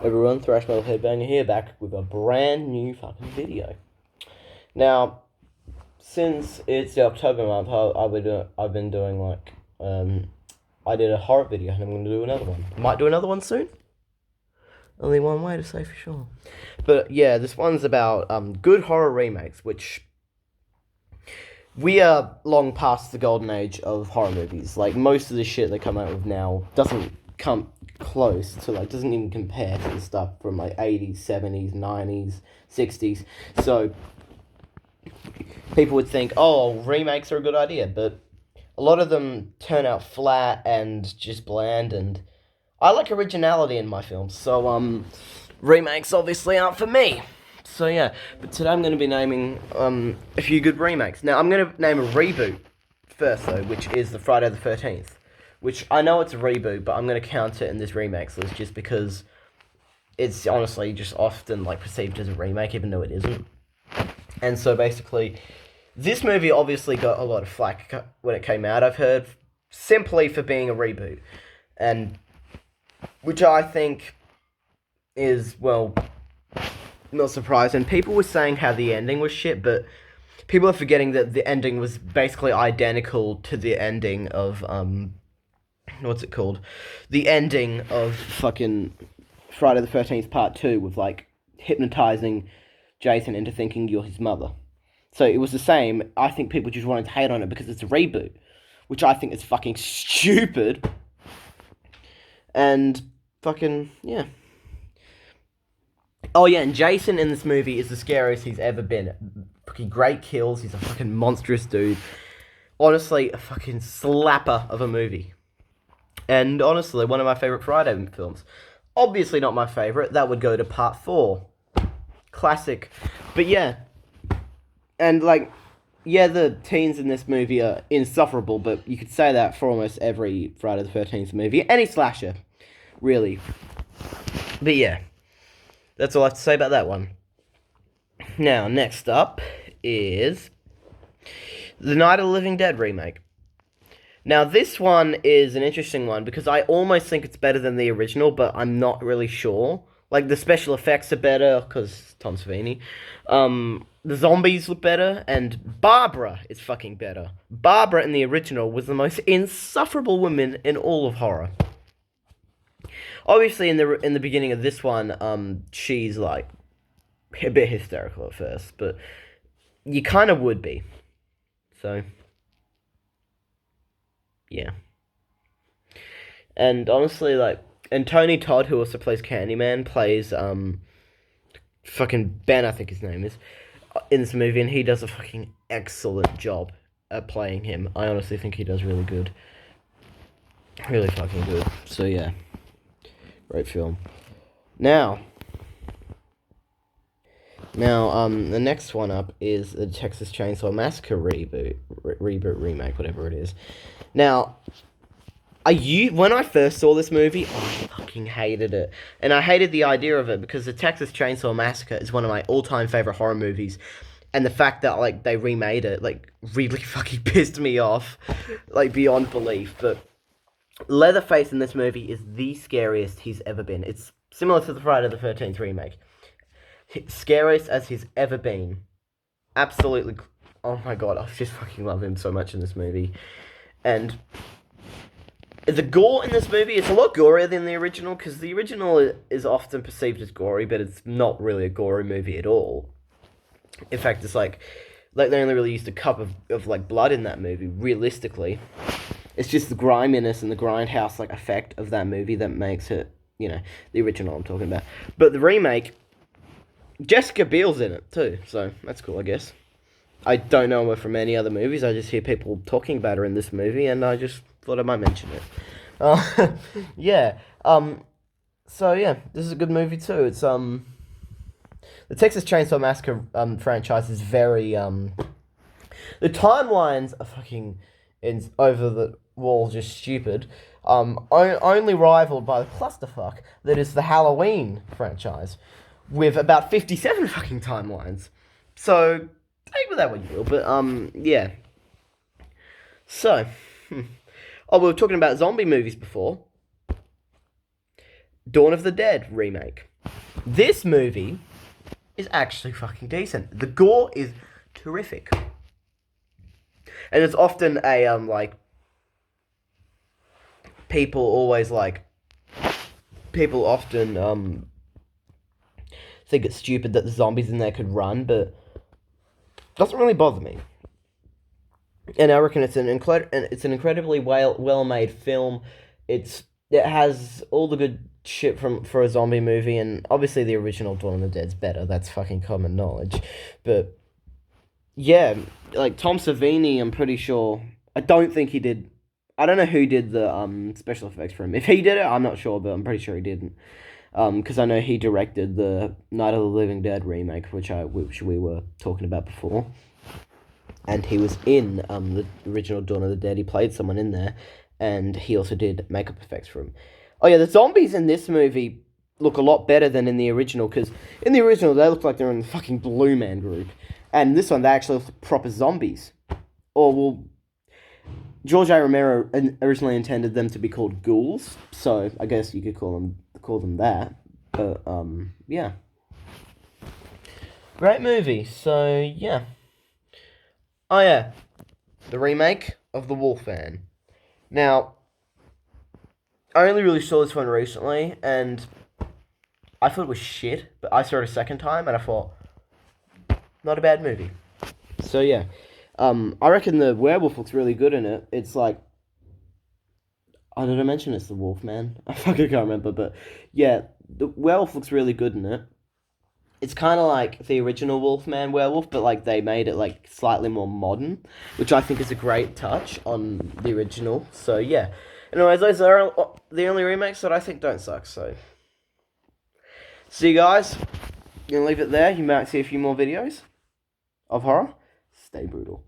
Everyone, Thrash Metal Headbanger here, back with a brand new fucking video. Now, since it's the October month, I've been doing I did a horror video and I'm going to do another one. Might do another one soon. Only one way to say for sure. But yeah, this one's about good horror remakes, which we are long past the golden age of horror movies. Like, most of the shit they come out with now doesn't come close to, doesn't even compare to the stuff from, 80s, 70s, 90s, 60s. So, people would think, oh, remakes are a good idea, but a lot of them turn out flat and just bland, and I like originality in my films, so, remakes obviously aren't for me. So yeah, but today I'm going to be naming a few good remakes. Now I'm going to name a reboot first though, which is the Friday the 13th, which I know it's a reboot, but I'm going to count it in this remakes list just because it's honestly just often perceived as a remake, even though it isn't. And so basically, this movie obviously got a lot of flack when it came out, I've heard, simply for being a reboot, and which I think is, well, not surprising. People were saying how the ending was shit, but people are forgetting that the ending was basically identical to the ending of, what's it called? The ending of fucking Friday the 13th Part 2 with, hypnotizing Jason into thinking you're his mother. So it was the same. I think people just wanted to hate on it because it's a reboot, which I think is fucking stupid. And fucking, yeah. Oh yeah, and Jason in this movie is the scariest he's ever been. Fucking great kills, he's a fucking monstrous dude. Honestly, a fucking slapper of a movie. And honestly, one of my favourite Friday films. Obviously not my favourite, that would go to Part 4. Classic. But yeah. And the teens in this movie are insufferable, but you could say that for almost every Friday the 13th movie. Any slasher, really. But yeah. That's all I have to say about that one. Now, next up is the Night of the Living Dead remake. Now, this one is an interesting one because I almost think it's better than the original, but I'm not really sure. The special effects are better because Tom Savini. The zombies look better, and Barbara is fucking better. Barbara in the original was the most insufferable woman in all of horror. Obviously, in the beginning of this one, she's a bit hysterical at first, but you kind of would be. So, yeah. And honestly, and Tony Todd, who also plays Candyman, plays fucking Ben, I think his name is, in this movie, and he does a fucking excellent job at playing him. I honestly think he does really good. Really fucking good. So yeah. Great film. Now, the next one up is the Texas Chainsaw Massacre reboot, remake, whatever it is. Now, when I first saw this movie, I fucking hated it. And I hated the idea of it because the Texas Chainsaw Massacre is one of my all-time favorite horror movies. And the fact that, they remade it, really fucking pissed me off, beyond belief. But Leatherface in this movie is the scariest he's ever been. It's similar to the Friday the 13th remake. Scariest as he's ever been. Absolutely. Oh my god, I just fucking love him so much in this movie. And the gore in this movie is a lot gorier than the original, because the original is often perceived as gory, but it's not really a gory movie at all. In fact, it's they only really used a cup of blood in that movie, realistically. It's just the griminess and the grindhouse effect of that movie that makes it, the original I'm talking about. But the remake, Jessica Biel's in it too, so that's cool, I guess. I don't know her from any other movies. I just hear people talking about her in this movie, and I just thought I might mention it. Yeah. So yeah, this is a good movie too. It's the Texas Chainsaw Massacre franchise is very the timelines are fucking over the wall, just stupid. Only rivaled by the clusterfuck that is the Halloween franchise, with about 57 fucking timelines. So take with that what you will, but yeah. So, oh, we were talking about zombie movies before. Dawn of the Dead remake. This movie is actually fucking decent. The gore is terrific. And it's often a, like, people often, think it's stupid that the zombies in there could run, but it doesn't really bother me. And I reckon it's an incredibly well made film. It has all the good shit for a zombie movie, and obviously the original Dawn of the Dead's better. That's fucking common knowledge. But yeah, like Tom Savini, I'm pretty sure. I don't think he did. I don't know who did the special effects for him. If he did it, I'm not sure, but I'm pretty sure he didn't. Because I know he directed the Night of the Living Dead remake, which we were talking about before, and he was in the original Dawn of the Dead. He played someone in there, and he also did makeup effects for him. Oh yeah, the zombies in this movie look a lot better than in the original, because in the original they look like they're in the fucking Blue Man Group, and this one they actually look like proper zombies. Or well, George A. Romero originally intended them to be called ghouls, so I guess you could call them that. But yeah, great movie. So yeah. Oh yeah, the remake of The Wolfman. Now, I only really saw this one recently, and I thought it was shit. But I saw it a second time, and I thought, not a bad movie. So yeah, I reckon the werewolf looks really good in it. It's like, oh, did I mention it's the Wolfman? I fucking can't remember, but yeah, the werewolf looks really good in it. It's kind of like the original Wolfman werewolf, but like they made it like slightly more modern, which I think is a great touch on the original. So yeah. Anyways, those are the only remakes that I think don't suck. So see you guys. Gonna leave it there. You might see a few more videos of horror. Stay brutal.